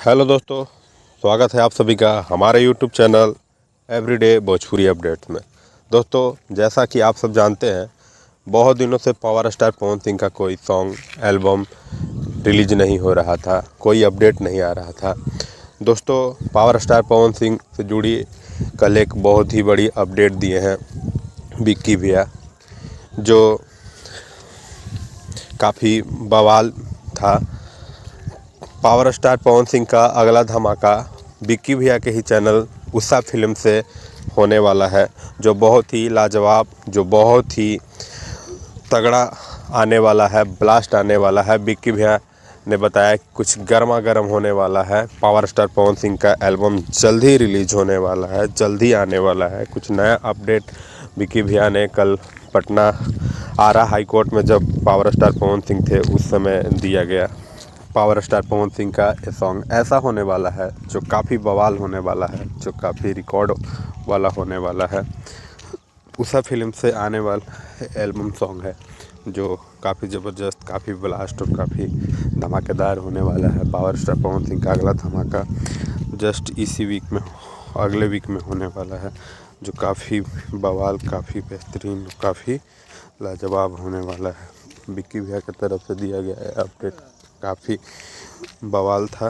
Hello दोस्तों, स्वागत है आप सभी का हमारे YouTube channel everyday Bhojpuri updates में। दोस्तों, जैसा कि आप सब जानते हैं, बहुत दिनों से पावर स्टार पवन सिंह का कोई सॉन्ग एल्बम रिलीज नहीं हो रहा था, कोई अपडेट नहीं आ रहा था। दोस्तों, पावर स्टार पवन सिंह से जुड़ी कल एक बहुत ही बड़ी अपडेट दिए हैं विक्की भैया, जो काफ़ी बवाल था। पावर स्टार पवन सिंह का अगला धमाका विक्की भैया के ही चैनल उषा फिल्म से होने वाला है, जो बहुत ही लाजवाब, जो बहुत ही तगड़ा आने वाला है, ब्लास्ट आने वाला है। विक्की भैया ने बताया कि कुछ गर्मा गर्म होने वाला है। पावर स्टार पवन सिंह का एल्बम जल्द ही रिलीज होने वाला है, जल्द ही आने वाला है। कुछ नया अपडेट विक्की भैया ने कल पटना आरा हाई कोर्ट में जब पावर स्टार पवन सिंह थे उस समय दिया गया। पावर स्टार पवन सिंह का ये सॉन्ग ऐसा होने वाला है जो काफ़ी बवाल होने वाला है, जो काफ़ी रिकॉर्ड वाला होने वाला है। उषा फिल्म से आने वाला एल्बम सॉन्ग है जो काफ़ी ज़बरदस्त, काफ़ी ब्लास्ट और काफ़ी धमाकेदार होने वाला है। पावर स्टार पवन सिंह का अगला धमाका जस्ट इसी वीक में, अगले वीक में होने वाला है, जो काफ़ी बवाल, काफ़ी बेहतरीन, काफ़ी लाजवाब होने वाला है। विक्की भैया की तरफ से दिया गया अपडेट काफ़ी बवाल था।